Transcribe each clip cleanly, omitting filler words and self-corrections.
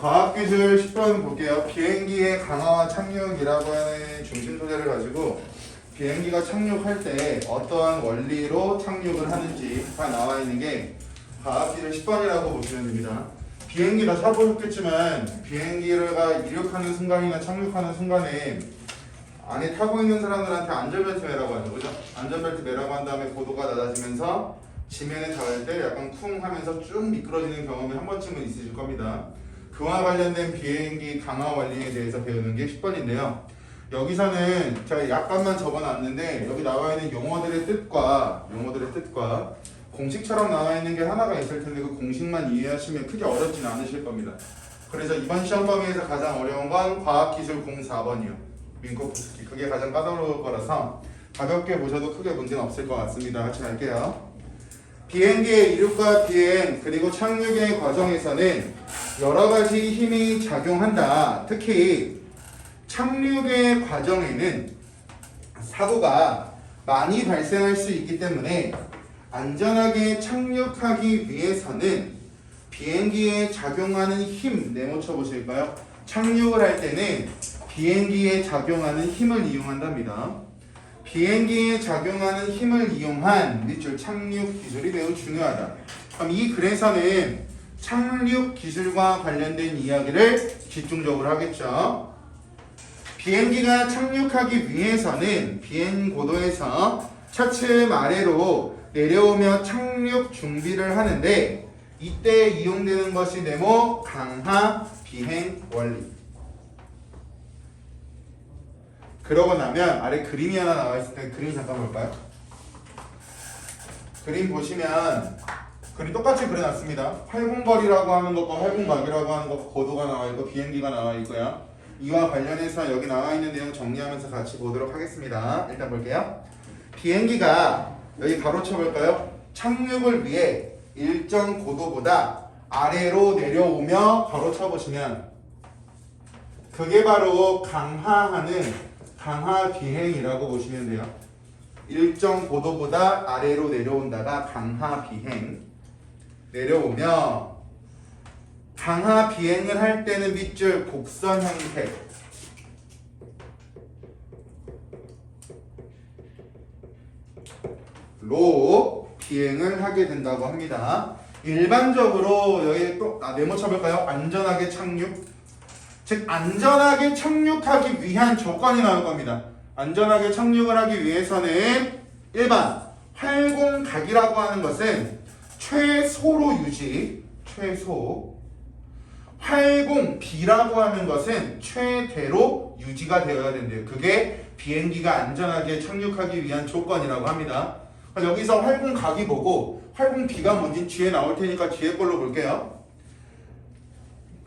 과학기술 10번 볼게요. 비행기의 강화와 착륙이라고 하는 중심 소재를 가지고 비행기가 착륙할 때 어떠한 원리로 착륙을 하는지가 나와 있는 게 과학기술 10번이라고 보시면 됩니다. 비행기 다 타보셨겠지만 비행기가 이륙하는 순간이나 착륙하는 순간에 안에 타고 있는 사람들한테 안전벨트 매라고 하죠. 그죠? 안전벨트 매라고 한 다음에 고도가 낮아지면서 지면에 닿을 때 약간 쿵 하면서 쭉 미끄러지는 경험이 한 번쯤은 있으실 겁니다. 그와 관련된 비행기 강화 원리에 대해서 배우는 게 10번인데요. 여기서는 제가 약간만 적어놨는데 여기 나와 있는 용어들의 뜻과 공식처럼 나와 있는 게 하나가 있을 텐데 그 공식만 이해하시면 크게 어렵진 않으실 겁니다. 그래서 이번 시험 범위에서 가장 어려운 건 과학기술 04번이요. 민코프스키. 그게 가장 까다로울 거라서 가볍게 보셔도 크게 문제는 없을 것 같습니다. 같이 갈게요. 비행기의 이륙과 비행 그리고 착륙의 과정에서는 여러 가지 힘이 작용한다. 특히 착륙의 과정에는 사고가 많이 발생할 수 있기 때문에 안전하게 착륙하기 위해서는 비행기에 작용하는 힘 네모쳐 보실까요? 착륙을 할 때는 비행기에 작용하는 힘을 이용한답니다. 비행기에 작용하는 힘을 이용한 밑줄 착륙 기술이 매우 중요하다. 그럼 이 글에서는 착륙 기술과 관련된 이야기를 집중적으로 하겠죠. 비행기가 착륙하기 위해서는 비행 고도에서 차츰 아래로 내려오며 착륙 준비를 하는데 이때 이용되는 것이 네모 강하 비행 원리. 그러고 나면 아래 그림이 하나 나와 있을 때 그림 잠깐 볼까요? 그림 보시면 그림 똑같이 그려놨습니다. 활공거리라고 하는 것과 활공각이라고 하는 것 고도가 나와 있고 비행기가 나와 있고요. 이와 관련해서 여기 나와 있는 내용 정리하면서 같이 보도록 하겠습니다. 일단 볼게요. 비행기가 여기 가로쳐 볼까요? 착륙을 위해 일정 고도보다 아래로 내려오며 가로쳐 보시면 그게 바로 강하하는 강하 비행이라고 보시면 돼요. 일정 고도보다 아래로 내려온다가 강하 비행. 내려오며 강하 비행을 할 때는 밑줄 곡선 형태로 비행을 하게 된다고 합니다. 일반적으로 여기 또 네모 쳐볼까요? 안전하게 착륙. 즉 안전하게 착륙하기 위한 조건이 나올 겁니다. 안전하게 착륙을 하기 위해서는 1번 활공각이라고 하는 것은 최소로 유지, 최소. 활공비라고 하는 것은 최대로 유지가 되어야 된대요. 그게 비행기가 안전하게 착륙하기 위한 조건이라고 합니다. 여기서 활공각이 뭐고 활공비가 뭔지 뒤에 나올 테니까 뒤에 걸로 볼게요.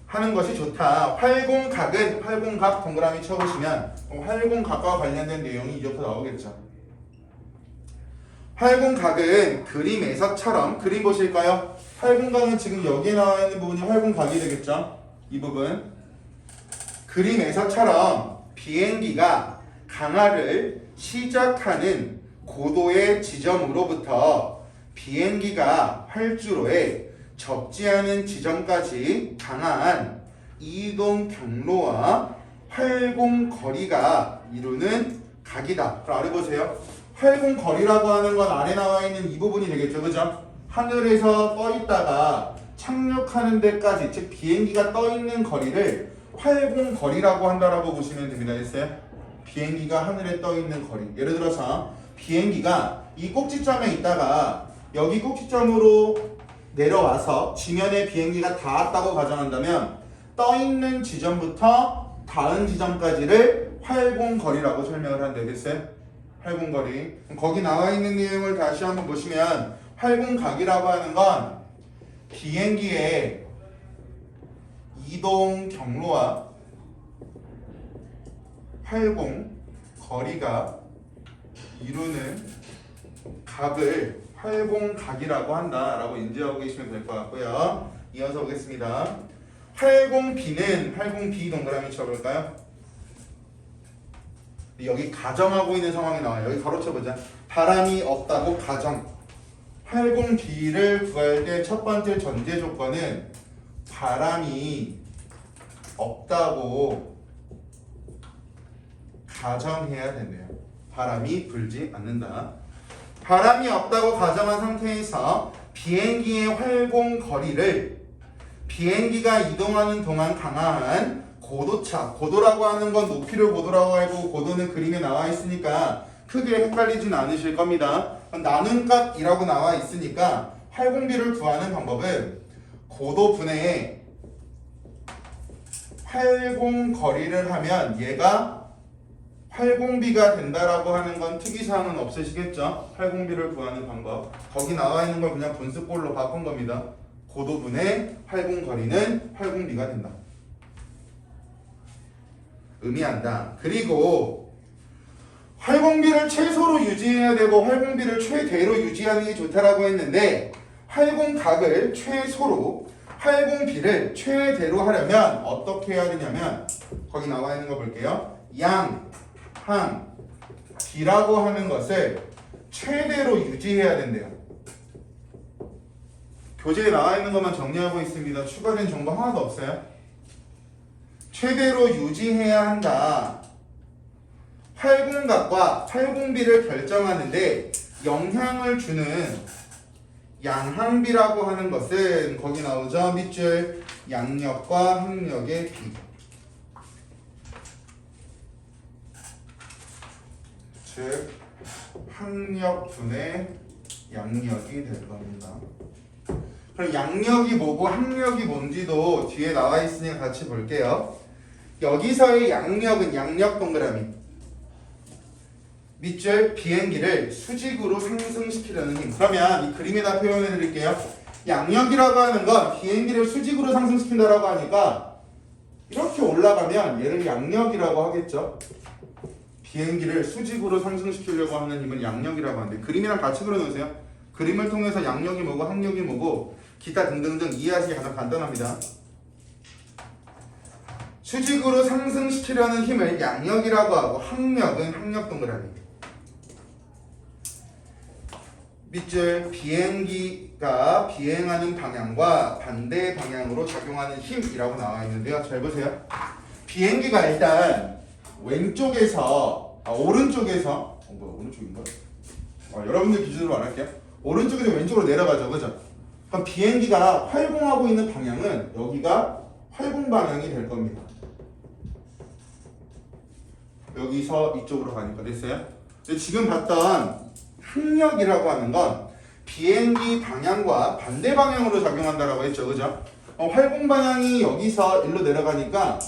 하는 것이 좋다. 활공각은 활공각 동그라미 쳐보시면 활공각과 관련된 내용이 이제부터 나오겠죠. 활공각은 그림에서처럼 그림 보실까요? 활공각은 지금 여기에 나와 있는 부분이 활공각이 되겠죠. 이 부분 그림에서처럼 비행기가 강하를 시작하는 고도의 지점으로부터 비행기가 활주로에 접지 않은 지점까지 강한 이동 경로와 활공거리가 이루는 각이다. 그럼 아래 보세요. 활공거리라고 하는 건 아래 나와 있는 이 부분이 되겠죠. 그죠? 하늘에서 떠 있다가 착륙하는 데까지, 즉 비행기가 떠 있는 거리를 활공거리라고 한다라고 보시면 됩니다. 됐어요? 비행기가 하늘에 떠 있는 거리. 예를 들어서 비행기가 이 꼭지점에 있다가 여기 꼭지점으로 내려와서 지면에 비행기가 닿았다고 가정한다면 떠 있는 지점부터 닿은 지점까지를 활공거리라고 설명을 한대. 됐어요? 활공거리. 거기 나와 있는 내용을 다시 한번 보시면 활공각이라고 하는 건 비행기의 이동 경로와 활공거리가 이루는 각을 활공각이라고 한다라고 인지하고 계시면 될 것 같고요. 이어서 보겠습니다. 활공비는 활공비 동그라미 쳐볼까요? 여기 가정하고 있는 상황이 나와요. 여기 가로쳐보자. 바람이 없다고 가정. 활공비를 구할 때 첫 번째 전제 조건은 바람이 없다고 가정해야 된대요. 바람이 불지 않는다. 바람이 없다고 가정한 상태에서 비행기의 활공 거리를 비행기가 이동하는 동안 강한 고도차, 고도라고 하는 건 높이를 고도라고 하고 고도는 그림에 나와 있으니까 크게 헷갈리진 않으실 겁니다. 나눈값이라고 나와 있으니까 활공비를 구하는 방법은 고도분의 활공거리를 하면 얘가 활공비가 된다라고 하는 건 특이사항은 없으시겠죠? 활공비를 구하는 방법. 거기 나와 있는 걸 그냥 분수꼴로 바꾼 겁니다. 고도분의 활공거리는 활공비가 된다. 의미한다. 그리고 활공비를 최소로 유지해야 되고 활공비를 최대로 유지하는 게 좋다라고 했는데 활공각을 최소로 활공비를 최대로 하려면 어떻게 해야 되냐면 거기 나와 있는 거 볼게요. 양, 항, 비라고 하는 것을 최대로 유지해야 된대요. 교재에 나와 있는 것만 정리하고 있습니다. 추가된 정보 하나도 없어요. 최대로 유지해야 한다. 활공각과 활공비를 결정하는데 영향을 주는 양항비라고 하는 것은 거기 나오죠. 밑줄 양력과 항력의 비. 즉 항력분의 양력이 될 겁니다. 그럼 양력이 뭐고 항력이 뭔지도 뒤에 나와 있으니까 같이 볼게요. 여기서의 양력은 양력 동그라미. 밑줄 비행기를 수직으로 상승시키려는 힘. 그러면 이 그림에다 표현해 드릴게요. 양력이라고 하는 건 비행기를 수직으로 상승시킨다라고 하니까 이렇게 올라가면 얘를 양력이라고 하겠죠. 비행기를 수직으로 상승시키려고 하는 힘은 양력이라고 하는데 그림이랑 같이 그려놓으세요. 그림을 통해서 양력이 뭐고 항력이 뭐고 기타 등등등 이해하시기 가장 간단합니다. 수직으로 상승시키려는 힘을 양력이라고 하고 항력은 항력 동그라미. 밑줄 비행기가 비행하는 방향과 반대 방향으로 작용하는 힘이라고 나와 있는데요. 잘 보세요. 비행기가 일단 왼쪽에서 오른쪽에서 오른쪽인가? 여러분들 기준으로 안 할게요. 오른쪽에서 왼쪽으로 내려가죠, 그죠? 그럼 비행기가 활공하고 있는 방향은 여기가 활공 방향이 될 겁니다. 여기서 이쪽으로 가니까 됐어요? 근데 지금 봤던 항력이라고 하는 건 비행기 방향과 반대 방향으로 작용한다라고 했죠, 그죠? 활공 방향이 여기서 일로 내려가니까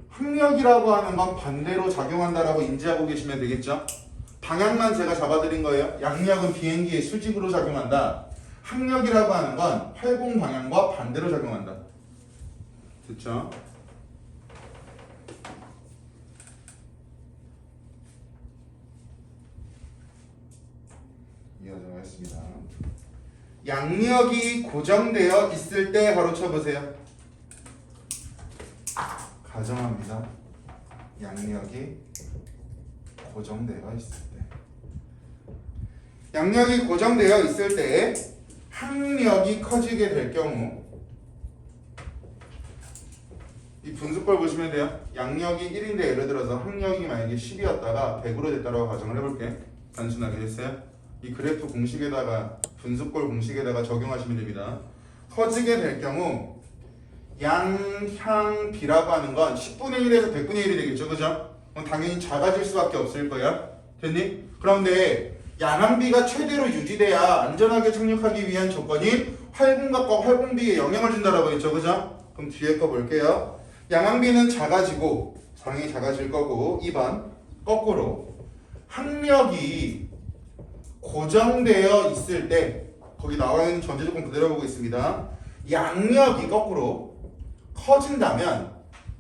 항력이라고 하는 건 반대로 작용한다라고 인지하고 계시면 되겠죠? 방향만 제가 잡아드린 거예요. 양력은 비행기의 수직으로 작용한다. 항력이라고 하는 건 활공 방향과 반대로 작용한다. 됐죠? 이어서 하겠습니다. 양력이 고정되어 있을 때 바로 쳐보세요. 가정합니다. 양력이 고정되어 있을 때. 양력이 고정되어 있을 때 항력이 커지게 될 경우 이 분수꼴 보시면 돼요. 양력이 1인데 예를 들어서 항력이 만약에 10이었다가 100으로 됐다고 가정을 해볼게. 단순하게 됐어요. 이 그래프 공식에다가 분수꼴 공식에다가 적용하시면 됩니다. 커지게 될 경우 양향비라고 하는 건 10분의 1에서 100분의 1이 되겠죠, 그죠? 그럼 당연히 작아질 수밖에 없을 거야. 됐니? 그런데 양항비가 최대로 유지돼야 안전하게 착륙하기 위한 조건이 활공각과 활공비에 영향을 준다라고 했죠, 그죠? 그럼 뒤에 거 볼게요. 양항비는 작아지고 당연히 작아질 거고 2번 거꾸로 항력이 고정되어 있을 때 거기 나와 있는 전제 조건 그대로 보고 있습니다. 양력이 거꾸로 커진다면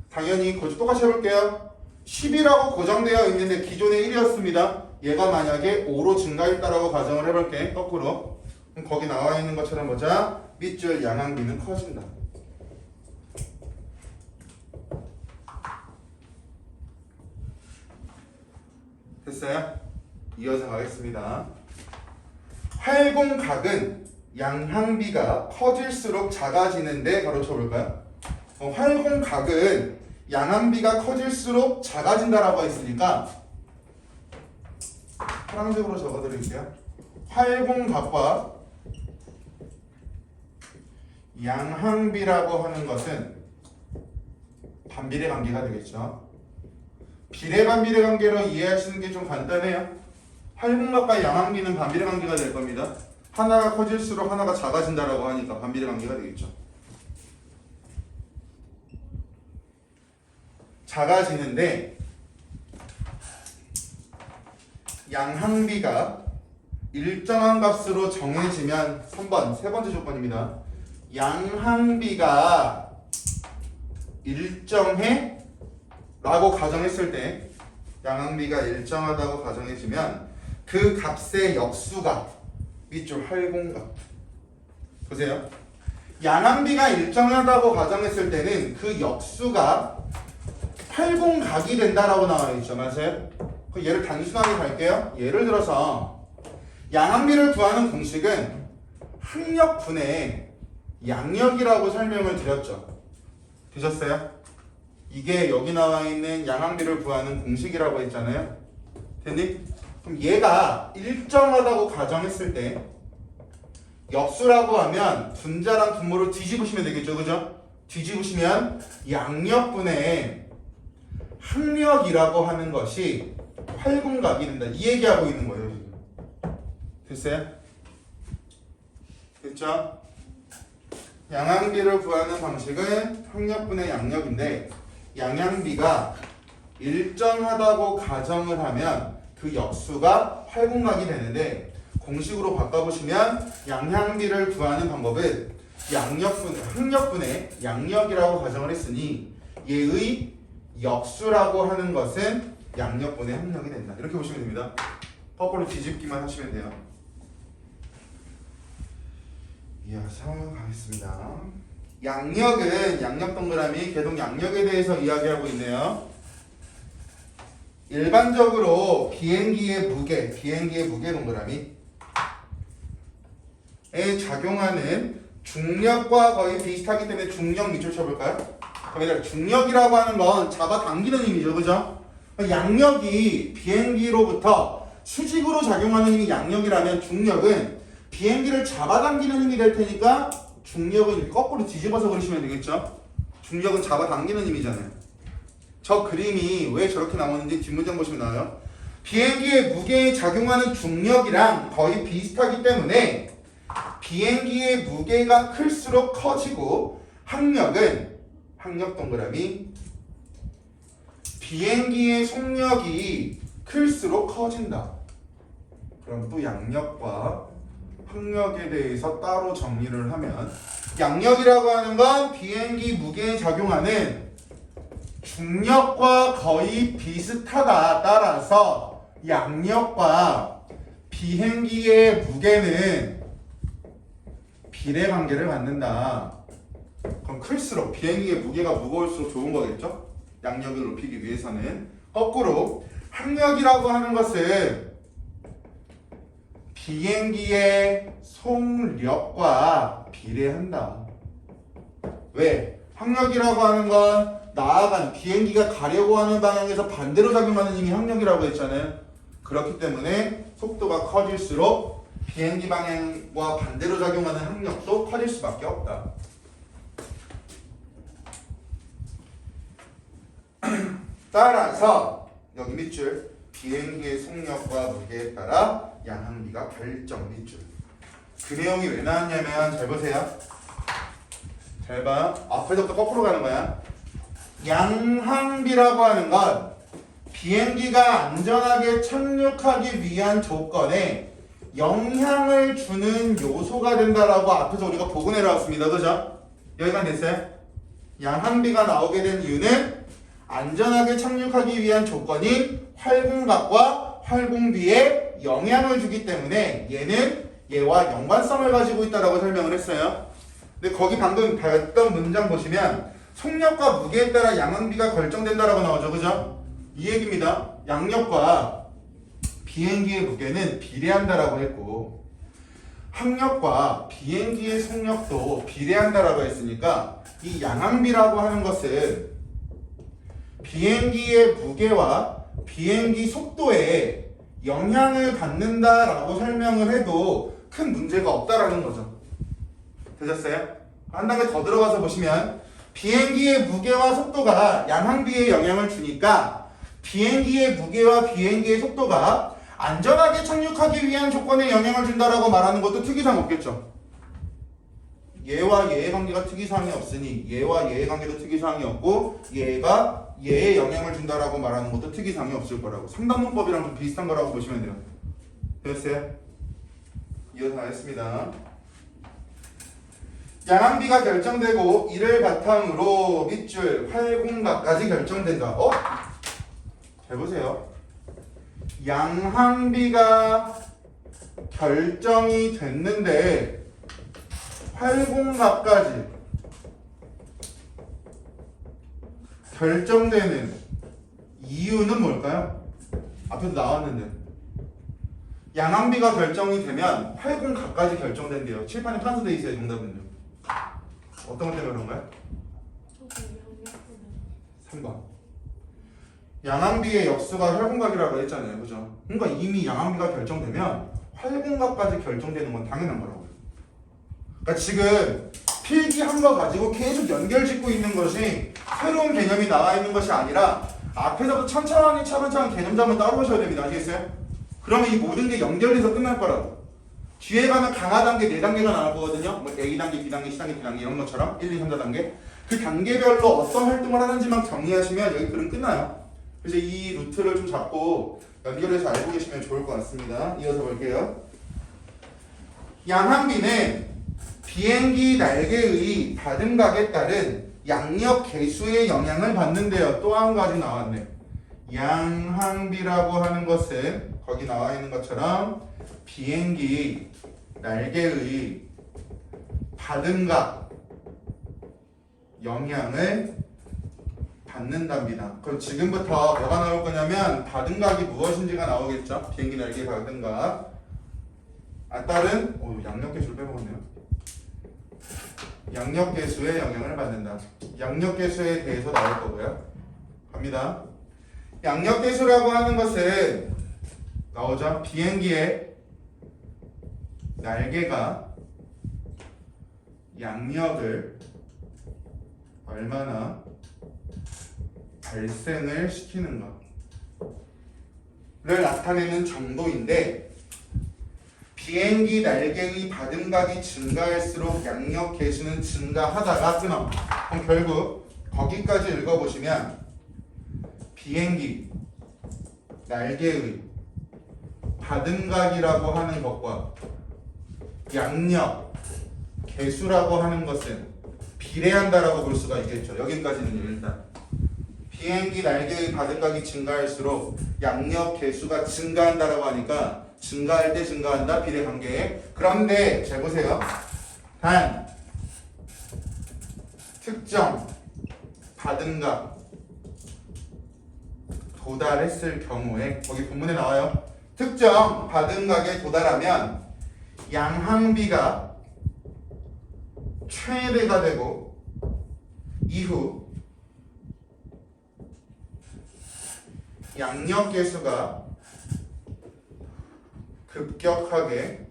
당연히 똑같이 해볼게요. 10이라고 고정되어 있는데 기존에 1이었습니다. 얘가 만약에 5로 증가했다라고 가정을 해볼게. 거꾸로. 그럼 거기 나와 있는 것처럼 보자. 밑줄 양항비는 커진다. 됐어요? 이어서 가겠습니다. 활공각은 양항비가 커질수록 작아지는데 바로 쳐볼까요? 활공각은 양항비가 커질수록 작아진다라고 했으니까 파란색으로 적어드릴게요. 활공각과 양항비라고 하는 것은 반비례 관계가 되겠죠. 비례 반비례 관계로 이해하시는 게 좀 간단해요. 활공각과 양항비는 반비례 관계가 될 겁니다. 하나가 커질수록 하나가 작아진다라고 하니까 반비례 관계가 되겠죠. 작아지는데 양항비가 일정한 값으로 정해지면 3번, 세 번째 조건입니다. 양항비가 일정해 라고 가정했을 때 양항비가 일정하다고 가정해지면 그 값의 역수가 밑줄 활공각 보세요. 양항비가 일정하다고 가정했을 때는 그 역수가 활공각이 된다라고 나와 있죠. 맞아요? 얘를 단순하게 갈게요. 예를 들어서 양항비를 구하는 공식은 항력분의 양력이라고 설명을 드렸죠. 되셨어요? 이게 여기 나와 있는 양항비를 구하는 공식이라고 했잖아요. 됐니? 그럼 얘가 일정하다고 가정했을 때 역수라고 하면 분자랑 분모를 뒤집으시면 되겠죠. 그죠? 뒤집으시면 양력분의 항력이라고 하는 것이 활공각이 된다. 이 얘기하고 있는 거예요. 지금. 됐어요? 됐죠? 양항비를 구하는 방식은 항력분의 양력인데 양항비가 일정하다고 가정을 하면 그 역수가 활공각이 되는데 공식으로 바꿔보시면 양항비를 구하는 방법은 항력분의 양력이라고 가정을 했으니 얘의 역수라고 하는 것은 양력분의 항력이 된다. 이렇게 보시면 됩니다. 거꾸로 뒤집기만 하시면 돼요. 이어서 가겠습니다. 양력은 양력 동그라미 계동 양력에 대해서 이야기하고 있네요. 일반적으로 비행기의 무게 동그라미에 작용하는 중력과 거의 비슷하기 때문에 중력 밑줄 쳐볼까요? 그럼 중력이라고 하는 건 잡아당기는 힘이죠. 그죠? 양력이 비행기로부터 수직으로 작용하는 힘이 양력이라면 중력은 비행기를 잡아당기는 힘이 될 테니까 중력은 이렇게 거꾸로 뒤집어서 그리시면 되겠죠? 중력은 잡아당기는 힘이잖아요. 저 그림이 왜 저렇게 나오는지 뒷문장 보시면 나와요. 비행기의 무게에 작용하는 중력이랑 거의 비슷하기 때문에 비행기의 무게가 클수록 커지고 항력은 항력 동그라미 비행기의 속력이 클수록 커진다. 그럼 또 양력과 항력에 대해서 따로 정리를 하면 양력이라고 하는 건 비행기 무게에 작용하는 중력과 거의 비슷하다. 따라서 양력과 비행기의 무게는 비례관계를 갖는다. 그럼 클수록 비행기의 무게가 무거울수록 좋은 거겠죠? 양력을 높이기 위해서는. 거꾸로 항력이라고 하는 것은 비행기의 속력과 비례한다. 왜? 항력이라고 하는 건 나아간 비행기가 가려고 하는 방향에서 반대로 작용하는 힘이 항력이라고 했잖아요. 그렇기 때문에 속도가 커질수록 비행기 방향과 반대로 작용하는 항력도 커질 수밖에 없다. 따라서 여기 밑줄 비행기의 속력과 무게에 따라 양항비가 결정 밑줄. 그 내용이 왜 나왔냐면 잘 보세요. 잘 봐. 앞에서부터 거꾸로 가는 거야. 양항비라고 하는 건 비행기가 안전하게 착륙하기 위한 조건에 영향을 주는 요소가 된다라고 앞에서 우리가 보고 내려왔습니다. 그죠? 여기까지 됐어요? 양항비가 나오게 된 이유는 안전하게 착륙하기 위한 조건인 활공각과 활공비에 영향을 주기 때문에 얘는 얘와 연관성을 가지고 있다라고 설명을 했어요. 근데 거기 방금 봤던 문장 보시면 속력과 무게에 따라 양항비가 결정된다라고 나오죠. 그죠? 이 얘기입니다. 양력과 비행기의 무게는 비례한다라고 했고 항력과 비행기의 속력도 비례한다라고 했으니까 이 양항비라고 하는 것은 비행기의 무게와 비행기 속도에 영향을 받는다라고 설명을 해도 큰 문제가 없다라는 거죠. 되셨어요? 한 단계 더 들어가서 보시면 비행기의 무게와 속도가 양항비에 영향을 주니까 비행기의 무게와 비행기의 속도가 안전하게 착륙하기 위한 조건에 영향을 준다라고 말하는 것도 특이사항 없겠죠. 얘와 얘의 관계가 특이사항이 없으니 얘와 얘의 관계도 특이사항이 없고 얘가 얘에 영향을 준다라고 말하는 것도 특이사항이 없을 거라고. 상담문법이랑 좀 비슷한 거라고 보시면 돼요. 됐어요? 이어서 하겠습니다. 양항비가 결정되고 이를 바탕으로 밑줄 활공각까지 결정된다. 잘 보세요. 양항비가 결정이 됐는데 활공각까지 결정되는 이유는 뭘까요? 앞에서 나왔는데 양항비가 결정이 되면 활공각까지 결정된대요. 칠판에 판서돼 있어요. 정답은요. 어떤 것 때문에 그런가요? 3번. 양항비의 역수가 활공각이라고 했잖아요. 그죠? 그러니까 이미 양항비가 결정되면 활공각까지 결정되는 건 당연한 거라고요. 그러니까 지금 필기한 거 가지고 계속 연결 짓고 있는 것이 새로운 개념이 나와 있는 것이 아니라 앞에서부터 천천히 차근차근 개념 잡으면 따라오셔야 됩니다. 아시겠어요? 그러면 이 모든 게 연결돼서 끝날 거라고. 뒤에 가면 강화 단계 4단계가 나올 거거든요. 뭐 A단계, B단계, C단계, D단계 이런 것처럼 1, 2, 3, 4단계. 그 단계별로 어떤 활동을 하는지만 정리하시면 여기 글은 끝나요. 그래서 이 루트를 좀 잡고 연결해서 알고 계시면 좋을 것 같습니다. 이어서 볼게요. 양항비는 비행기 날개의 바등각에 따른 양력 개수의 영향을 받는데요. 또 한 가지 나왔네. 양항비라고 하는 것은 거기 나와 있는 것처럼 비행기 날개의 바등각 영향을 받는답니다. 그럼 지금부터 뭐가 나올 거냐면 바등각이 무엇인지가 나오겠죠. 비행기 날개 바등각 따른 양력계수를 빼먹었네요. 양력계수의 영향을 받는다. 양력계수에 대해서 나올 거고요. 갑니다. 양력계수라고 하는 것은 나오죠. 비행기의 날개가 양력을 얼마나 발생을 시키는가를 나타내는 정도인데 비행기 날개의 바등각이 증가할수록 양력 개수는 증가하다가 끊어. 그럼 결국 거기까지 읽어보시면 비행기 날개의 바등각이라고 하는 것과 양력 개수라고 하는 것은 비례한다라고 볼 수가 있겠죠. 여기까지는 일단 비행기 날개의 바등각이 증가할수록 양력 개수가 증가한다라고 하니까 증가할 때 증가한다 비례 관계에. 그런데 잘 보세요. 단 특정 바등각 도달했을 경우에 거기 본문에 나와요. 특정 바등각에 도달하면 양항비가 최대가 되고 이후 양력 개수가 급격하게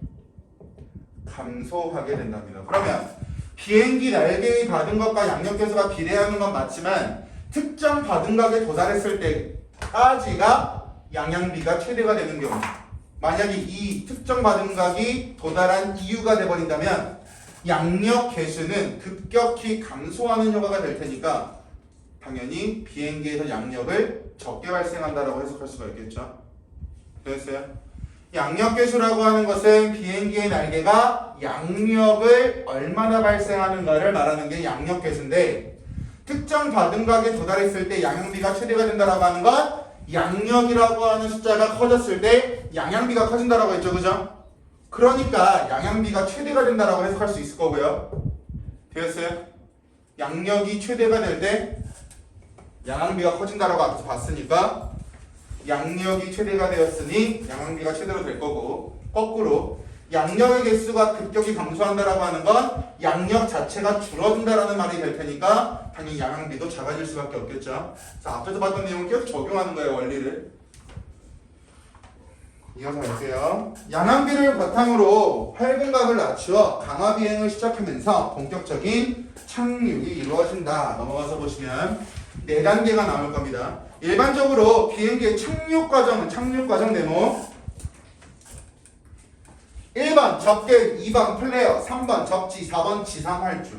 감소하게 된답니다. 그러면 비행기 날개의 바등각과 양력 개수가 비례하는 건 맞지만 특정 바등각에 도달했을 때까지가 양항비가 최대가 되는 경우, 만약에 이 특정 바등각이 도달한 이유가 돼버린다면 양력 개수는 급격히 감소하는 효과가 될 테니까 당연히 비행기에서 양력을 적게 발생한다라고 해석할 수가 있겠죠. 됐어요? 양력 개수라고 하는 것은 비행기의 날개가 양력을 얼마나 발생하는가를 말하는 게 양력 개수인데 특정 바등각에 도달했을 때 양항비가 최대가 된다라고 하는 건 양력이라고 하는 숫자가 커졌을 때 양항비가 커진다라고 했죠. 그죠? 그러니까 양항비가 최대가 된다라고 해석할 수 있을 거고요. 되었어요? 양력이 최대가 될 때 양항비가 커진다라고 앞에서 봤으니까 양력이 최대가 되었으니 양항비가 최대로 될 거고, 거꾸로 양력의 개수가 급격히 감소한다라고 하는 건 양력 자체가 줄어든다라는 말이 될 테니까 당연히 양항비도 작아질 수밖에 없겠죠. 자, 앞에서 봤던 내용을 계속 적용하는 거예요, 원리를. 이어서 할게요. 양항비를 바탕으로 활공각을 낮추어 강화 비행을 시작하면서 본격적인 착륙이 이루어진다. 넘어가서 보시면 4단계가 나올 겁니다. 일반적으로 비행기의 착륙 과정 네모 1번 접객, 2번 플레이어, 3번 접지, 4번 지상 활주.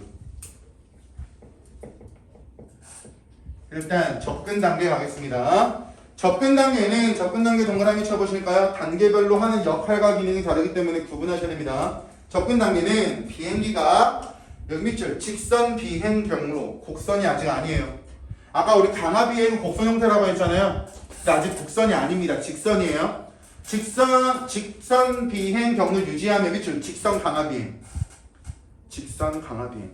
일단 접근 단계 가겠습니다. 접근 단계 동그라미 쳐보실까요? 단계별로 하는 역할과 기능이 다르기 때문에 구분하셔야 됩니다. 접근 단계는 비행기가 여기 밑줄 직선 비행 경로, 곡선이 아직 아니에요. 아까 우리 강화 비행 곡선 형태라고 했잖아요. 근데 아직 곡선이 아닙니다. 직선이에요. 직선 비행 경로 유지하면 밑줄 직선 강화 비행. 직선 강화 비행.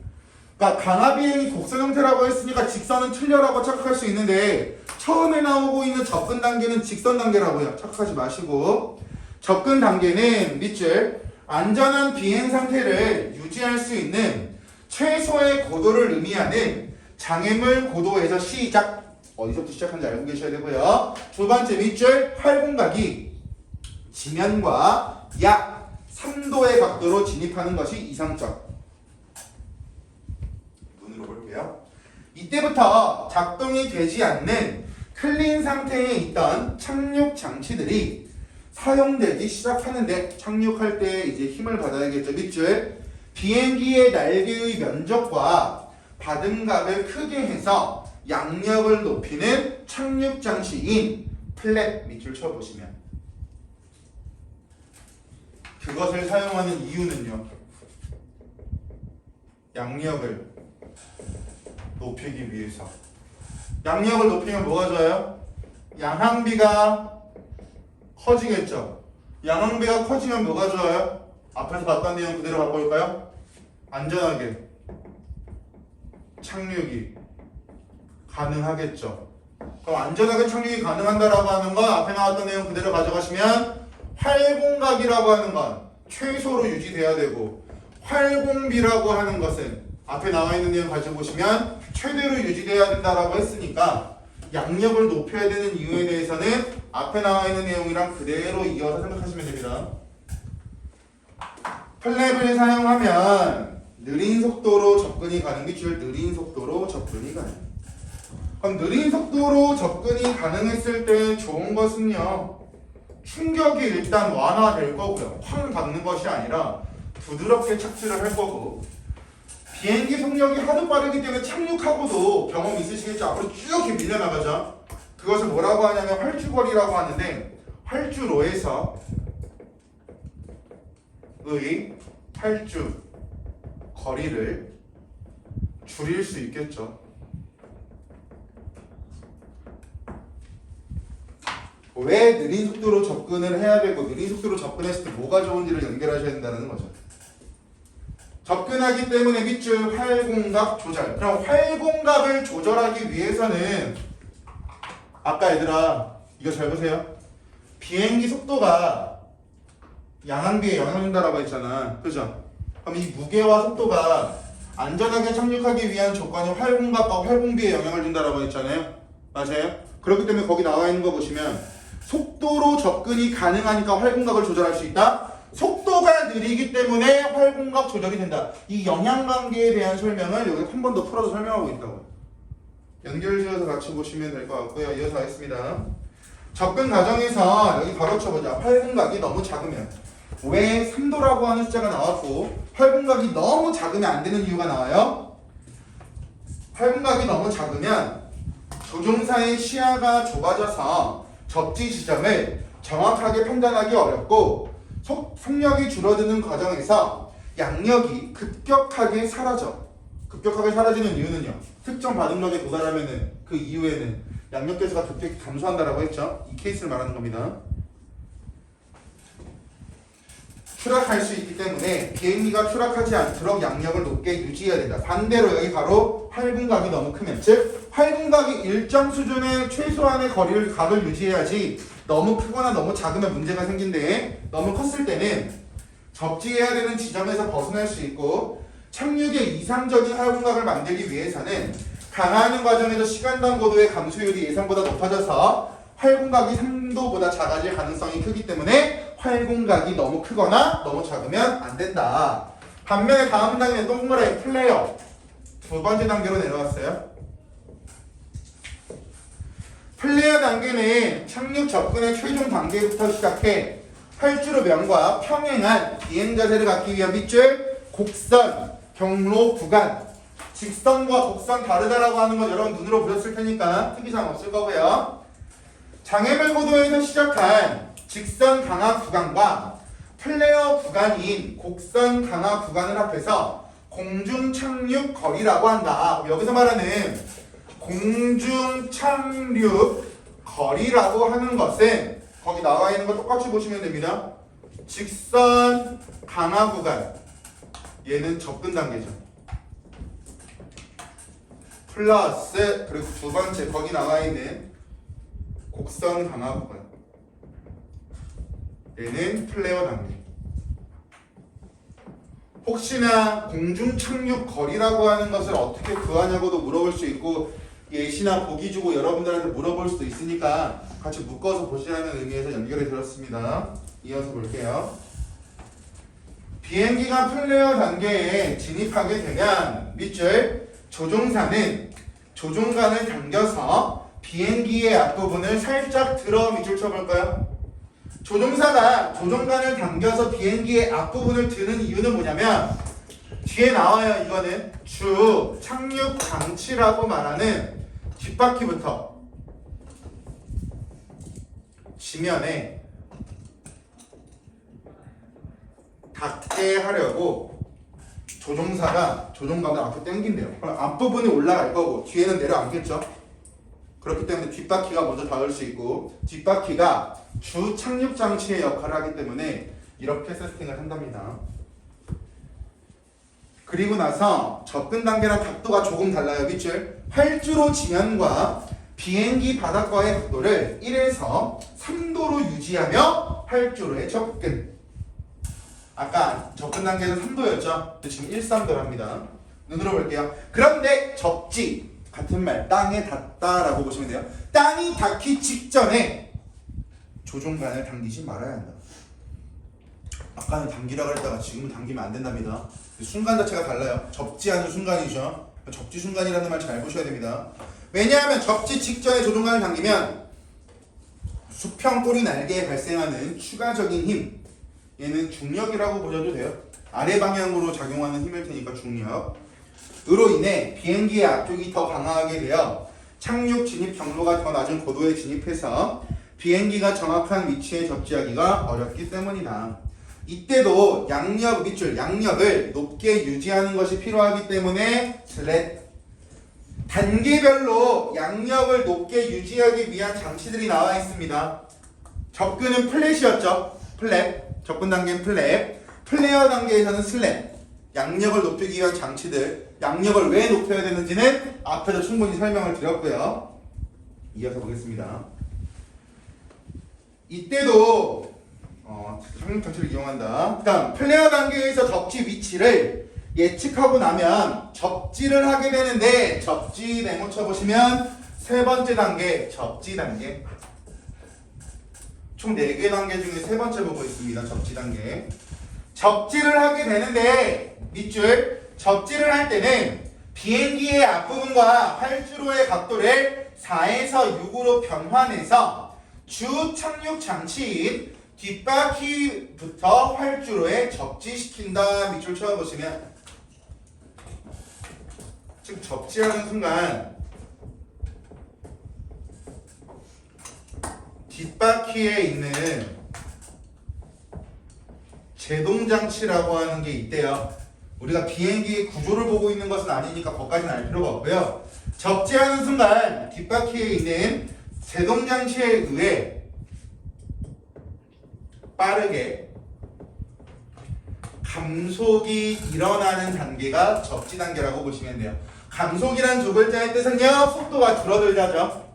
그러니까 강화 비행이 곡선 형태라고 했으니까 직선은 틀려라고 착각할 수 있는데 처음에 나오고 있는 접근 단계는 직선 단계라고요. 착각하지 마시고 접근 단계는 밑줄 안전한 비행 상태를 유지할 수 있는 최소의 고도를 의미하는 장애물 고도에서 시작. 어디서부터 시작하는지 알고 계셔야 되고요. 두 번째 밑줄 활공각이 지면과 약 3도의 각도로 진입하는 것이 이상적. 눈으로 볼게요. 이때부터 작동이 되지 않는 클린 상태에 있던 착륙 장치들이 사용되기 시작하는데 착륙할 때 이제 힘을 받아야겠죠. 밑줄 비행기의 날개의 면적과 받음각을 크게 해서 양력을 높이는 착륙 장치인 플랩 밑줄 쳐보시면 그것을 사용하는 이유는요. 양력을 높이기 위해서. 양력을 높이면 뭐가 좋아요? 양항비가 커지겠죠. 양항비가 커지면 뭐가 좋아요? 앞에서 봤던 내용 그대로 갖고 올까요? 안전하게 착륙이 가능하겠죠. 그럼 안전하게 착륙이 가능한다라고 하는 건 앞에 나왔던 내용 그대로 가져가시면 활공각이라고 하는 건 최소로 유지돼야 되고 활공비라고 하는 것은 앞에 나와 있는 내용 가지고 보시면 최대로 유지돼야 된다라고 했으니까 양력을 높여야 되는 이유에 대해서는 앞에 나와 있는 내용이랑 그대로 이어서 생각하시면 됩니다. 플랩을 사용하면 느린 속도로 접근이 가능. 밑줄 느린 속도로 접근이 가능. 그럼 느린 속도로 접근이 가능했을 때 좋은 것은요. 충격이 일단 완화될 거고요. 쾅 박는 것이 아니라 부드럽게 착지를 할 거고 비행기 속력이 하도 빠르기 때문에 착륙하고도 경험 있으시겠죠? 앞으로 쭉 이렇게 밀려나가죠? 그것을 뭐라고 하냐면 활주거리라고 하는데 활주로에서 의 활주 거리를 줄일 수 있겠죠. 왜 느린 속도로 접근을 해야 되고 느린 속도로 접근했을 때 뭐가 좋은지를 연결하셔야 된다는 거죠. 접근하기 때문에 밑줄 활공각 조절. 그럼 활공각을 조절하기 위해서는 아까 얘들아 이거 잘 보세요. 비행기 속도가 양항비에 영향을 준다라고 했잖아. 그죠? 그럼 이 무게와 속도가 안전하게 착륙하기 위한 조건이 활공각과 활공비에 영향을 준다라고 했잖아요. 맞아요? 그렇기 때문에 거기 나와 있는 거 보시면 속도로 접근이 가능하니까 활공각을 조절할 수 있다. 속도가 느리기 때문에 활공각 조절이 된다. 이 영향관계에 대한 설명을 여기 한 번 더 풀어서 설명하고 있다고요. 연결지어서 같이 보시면 될 것 같고요. 이어서 하겠습니다. 접근 과정에서 여기 바로 쳐보자. 활공각이 너무 작으면 왜 3도라고 하는 숫자가 나왔고 활공각이 너무 작으면 안 되는 이유가 나와요. 활공각이 너무 작으면 조종사의 시야가 좁아져서 접지 지점을 정확하게 판단하기 어렵고 속력이 줄어드는 과정에서 양력이 급격하게 사라져. 급격하게 사라지는 이유는요. 특정 받음력에 도달하면은 그 이후에는 양력 개수가 급격히 감소한다라고 했죠. 이 케이스를 말하는 겁니다. 추락할 수 있기 때문에 비행기가 추락하지 않도록 양력을 높게 유지해야 된다. 반대로 여기 바로 활공각이 너무 크면, 즉 활공각이 일정 수준의 최소한의 각을 유지해야지 너무 크거나 너무 작으면 문제가 생긴데 너무 컸을 때는 접지해야 되는 지점에서 벗어날 수 있고 착륙의 이상적인 활공각을 만들기 위해서는 강화하는 과정에서 시간당 고도의 감소율이 예상보다 높아져서 활공각이 3도보다 작아질 가능성이 크기 때문에 활공각이 너무 크거나 너무 작으면 안 된다. 반면에 다음 단계는 동그라미 플레이어 두 번째 단계로 내려왔어요. 플레이어 단계는 착륙 접근의 최종 단계부터 시작해 활주로면과 평행한 비행 자세를 갖기 위한 밑줄, 곡선, 경로, 구간. 직선과 곡선 다르다라고 하는 건 여러분 눈으로 보셨을 테니까 특이사항 없을 거고요. 장애물 고도에서 시작한 직선 강화 구간과 플레어 구간인 곡선 강화 구간을 합해서 공중 착륙 거리라고 한다. 여기서 말하는 공중 착륙 거리라고 하는 것은 거기 나와 있는 거 똑같이 보시면 됩니다. 직선 강화 구간, 얘는 접근 단계죠. 플러스 그리고 두 번째 거기 나와 있는 곡선 강화 구간, 얘는 플레어 단계. 혹시나 공중 착륙 거리라고 하는 것을 어떻게 구하냐고도 물어볼 수 있고 예시나 보기 주고 여러분들한테 물어볼 수도 있으니까 같이 묶어서 보시라는 의미에서 연결해 드렸습니다. 이어서 볼게요. 비행기가 플레어 단계에 진입하게 되면 밑줄 조종사는 조종관을 당겨서 비행기의 앞부분을 살짝 들어 밑줄 쳐볼까요? 조종사가 조종관을 당겨서 비행기의 앞부분을 드는 이유는 뭐냐면 뒤에 나와요. 이거는 주 착륙 장치라고 말하는 뒷바퀴부터 지면에 닿게 하려고 조종사가 조종관을 앞으로 당긴대요. 그럼 앞부분이 올라갈 거고 뒤에는 내려앉겠죠. 그렇기 때문에 뒷바퀴가 먼저 닿을 수 있고 뒷바퀴가 주 착륙 장치의 역할을 하기 때문에 이렇게 세팅을 한답니다. 그리고 나서 접근 단계랑 각도가 조금 달라요. 밑줄 활주로 지면과 비행기 바닥과의 각도를 1에서 3도로 유지하며 활주로에 접근. 아까 접근 단계는 3도였죠. 지금 1, 3도랍니다. 눈으로 볼게요. 그런데 접지 같은 말 땅에 닿다라고 보시면 돼요. 땅이 닿기 직전에 조종관을 당기지 말아야 한다. 아까는 당기라고 했다가 지금은 당기면 안 된답니다. 순간 자체가 달라요. 접지하는 순간이죠. 접지 순간이라는 말 잘 보셔야 됩니다. 왜냐하면 접지 직전에 조종관을 당기면 수평 꼬리 날개에 발생하는 추가적인 힘, 얘는 중력이라고 보셔도 돼요. 아래 방향으로 작용하는 힘일 테니까 중력. 으로 인해 비행기의 앞쪽이 더 강화하게 되어 착륙 진입 경로가 더 낮은 고도에 진입해서 비행기가 정확한 위치에 접지하기가 어렵기 때문이다. 이때도 양력 밑줄 양력을 높게 유지하는 것이 필요하기 때문에 슬랫 단계별로 양력을 높게 유지하기 위한 장치들이 나와 있습니다. 접근은 플랫이었죠. 플랫. 접근 단계는 플랫. 플레어 단계에서는 슬랫. 양력을 높이기 위한 장치들. 양력을 왜 높여야 되는지는 앞에서 충분히 설명을 드렸고요. 이어서 보겠습니다. 이때도 착륙 장치를 이용한다. 다음 플레어 단계에서 접지 위치를 예측하고 나면 접지를 하게 되는데 접지 메모 쳐보시면 세 번째 단계 접지 단계. 총 4개 단계 중에 세 번째 보고 있습니다. 접지 단계. 접지를 하게 되는데 밑줄 접지를 할 때는 비행기의 앞부분과 활주로의 각도를 4에서 6으로 변환해서 주 착륙 장치인 뒷바퀴부터 활주로에 접지시킨다. 밑줄 쳐보시면 즉 접지하는 순간 뒷바퀴에 있는 제동장치라고 하는 게 있대요. 우리가 비행기의 구조를 보고 있는 것은 아니니까 거기까지는 알 필요가 없고요. 접지하는 순간 뒷바퀴에 있는 제동장치에 의해 빠르게 감속이 일어나는 단계가 접지 단계라고 보시면 돼요. 감속이란 두 글자의 뜻은요, 속도가 줄어들다죠.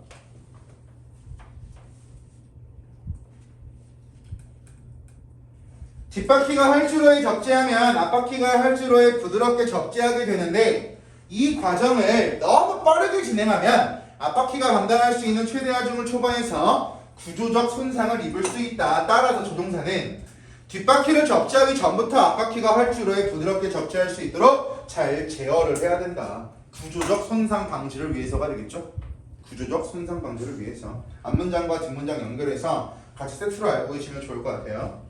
뒷바퀴가 활주로에 접지하면 앞바퀴가 활주로에 부드럽게 접지하게 되는데 이 과정을 너무 빠르게 진행하면 앞바퀴가 감당할 수 있는 최대 하중을 초과해서 구조적 손상을 입을 수 있다. 따라서 조종사는 뒷바퀴를 접지하기 전부터 앞바퀴가 활주로에 부드럽게 접지할 수 있도록 잘 제어를 해야 된다. 구조적 손상 방지를 위해서가 되겠죠? 구조적 손상 방지를 위해서. 앞문장과 뒷문장 연결해서 같이 세트로 알고 계시면 좋을 것 같아요.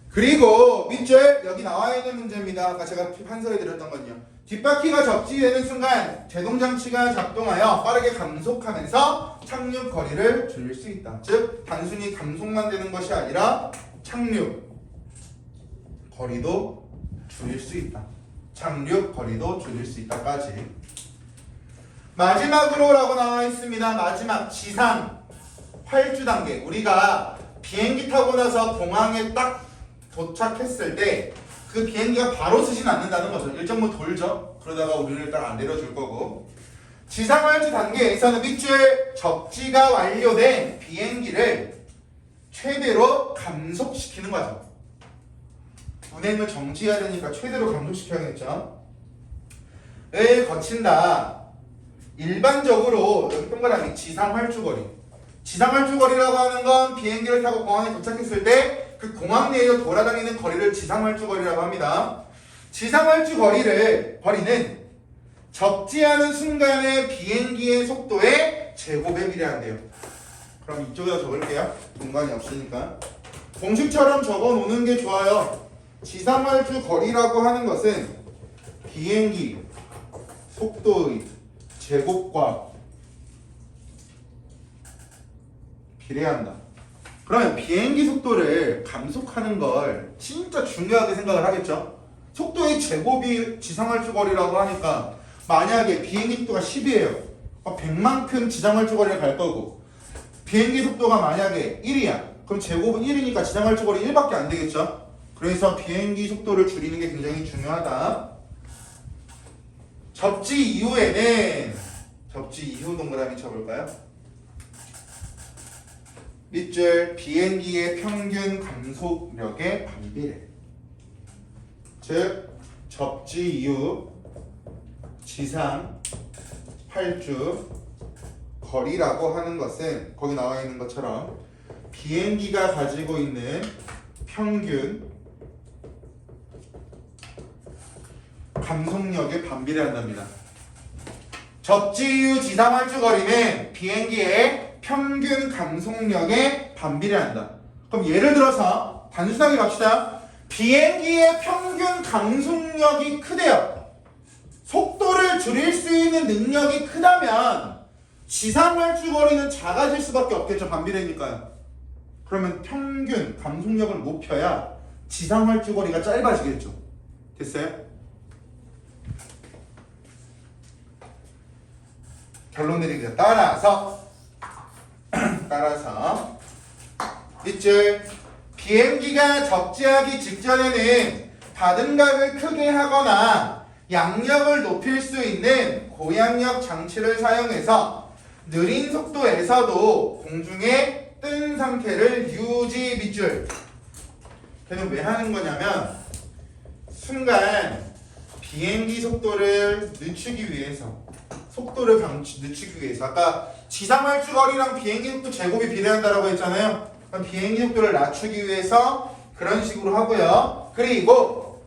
그리고 밑줄 여기 나와 있는 문제입니다. 아까 제가 판서해 드렸던 건요. 뒷바퀴가 접지되는 순간 제동장치가 작동하여 빠르게 감속하면서 착륙 거리를 줄일 수 있다. 즉 단순히 감속만 되는 것이 아니라 착륙 거리도 줄일 수 있다. 착륙 거리도 줄일 수 있다까지. 마지막으로 라고 나와 있습니다. 마지막 지상 활주 단계. 우리가 비행기 타고 나서 공항에 딱 도착했을 때 그 비행기가 바로 쓰진 않는다는 거죠. 일정 뭐 돌죠. 그러다가 우리를 일단 안 내려줄 거고. 지상 활주 단계에서는 밑줄 접지가 완료된 비행기를 최대로 감속시키는 거죠. 운행을 정지해야 되니까 최대로 감속시켜야겠죠. 을 거친다. 일반적으로 여기 동그라미 지상 활주거리. 지상 활주거리라고 하는 건 비행기를 타고 공항에 도착했을 때 그 공항 내에서 돌아다니는 거리를 지상 활주거리라고 합니다. 지상 활주거리는 접지하는 순간의 비행기의 속도의 제곱에 비례한대요. 그럼 이쪽에다 적을게요. 공간이 없으니까. 공식처럼 적어놓는 게 좋아요. 지상 활주거리라고 하는 것은 비행기 속도의 제곱과 비례한다. 그러면 비행기 속도를 감속하는 걸 진짜 중요하게 생각을 하겠죠? 속도의 제곱이 지상활주거리라고 하니까 만약에 비행기 속도가 10이에요. 100만큼 지상활주거리를 갈 거고 비행기 속도가 만약에 1이야. 그럼 제곱은 1이니까 지상활주거리 1밖에 안 되겠죠? 그래서 비행기 속도를 줄이는 게 굉장히 중요하다. 접지 이후에는 접지 이후 동그라미 쳐볼까요? 밑줄 비행기의 평균 감속력의 반비례. 즉 접지 이후 지상 활주 거리라고 하는 것은 거기 나와 있는 것처럼 비행기가 가지고 있는 평균 감속력에 반비례한답니다. 접지 이후 지상 활주 거리는 비행기의 평균 감속력에 반비례한다. 그럼 예를 들어서 단순하게 갑시다. 비행기의 평균 감속력이 크대요. 속도를 줄일 수 있는 능력이 크다면 지상 활주 거리는 작아질 수밖에 없겠죠. 반비례니까요. 그러면 평균 감속력을 높여야 지상 활주 거리가 짧아지겠죠. 됐어요? 결론 내리기죠. 따라서 밑줄 비행기가 접지하기 직전에는 받음각을 크게 하거나 양력을 높일 수 있는 고양력 장치를 사용해서 느린 속도에서도 공중에 뜬 상태를 유지. 밑줄 걔는 왜 하는 거냐면 순간 비행기 속도를 늦추기 위해서 늦추기 위해서 아까 지상 활주 거리랑 비행기 속도 제곱이 비례한다라고 했잖아요. 그럼 비행기 속도를 낮추기 위해서 그런 식으로 하고요. 그리고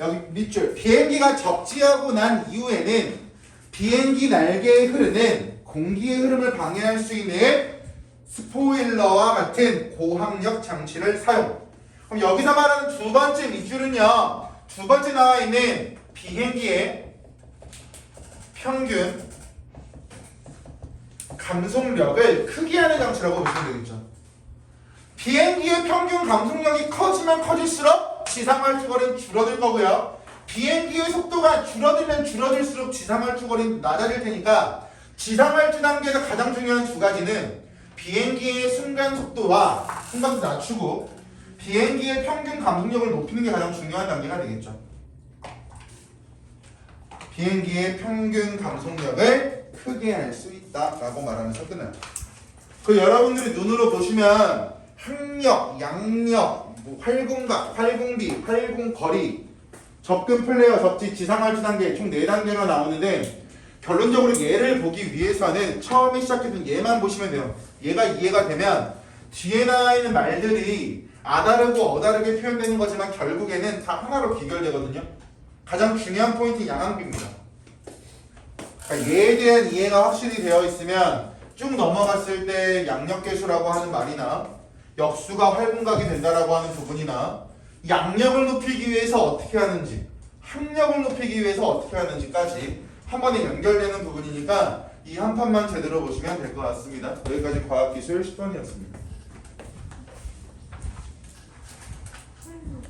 여기 밑줄 비행기가 접지하고 난 이후에는 비행기 날개에 흐르는 공기의 흐름을 방해할 수 있는 스포일러와 같은 고항력 장치를 사용. 그럼 여기서 말하는 두 번째 밑줄은요. 두 번째 나와 있는 비행기의 평균 감속력을 크게 하는 장치라고 보시면 되겠죠. 비행기의 평균 감속력이 커지면 커질수록 지상 활주 거리는 줄어들 거고요. 비행기의 속도가 줄어들면 줄어들수록 지상 활주 거리는 낮아질 테니까 지상 활주 단계에서 가장 중요한 두 가지는 비행기의 순간 속도와 순간도 낮추고 비행기의 평균 감속력을 높이는 게 가장 중요한 단계가 되겠죠. 비행기의 평균 감속력을 크게 할 수 있다라고 말하면서 끝나요. 그 여러분들이 눈으로 보시면 항력, 양력, 뭐 활공각, 활공비, 활공거리, 접근 플레이어, 접지, 지상할지 단계 총 4단계가 나오는데 결론적으로 얘를 보기 위해서는 처음에 시작했던 얘만 보시면 돼요. 얘가 이해가 되면 뒤에 나와 있는 말들이 아다르고 어다르게 표현되는 거지만 결국에는 다 하나로 귀결되거든요. 가장 중요한 포인트 양항비입니다. 그러니까 얘에 대한 이해가 확실히 되어 있으면 쭉 넘어갔을 때 양력계수라고 하는 말이나 역수가 활분각이 된다라고 하는 부분이나 양력을 높이기 위해서 어떻게 하는지 학력을 높이기 위해서 어떻게 하는지까지 한 번에 연결되는 부분이니까 이 한 판만 제대로 보시면 될 것 같습니다. 여기까지 과학기술 10번이었습니다.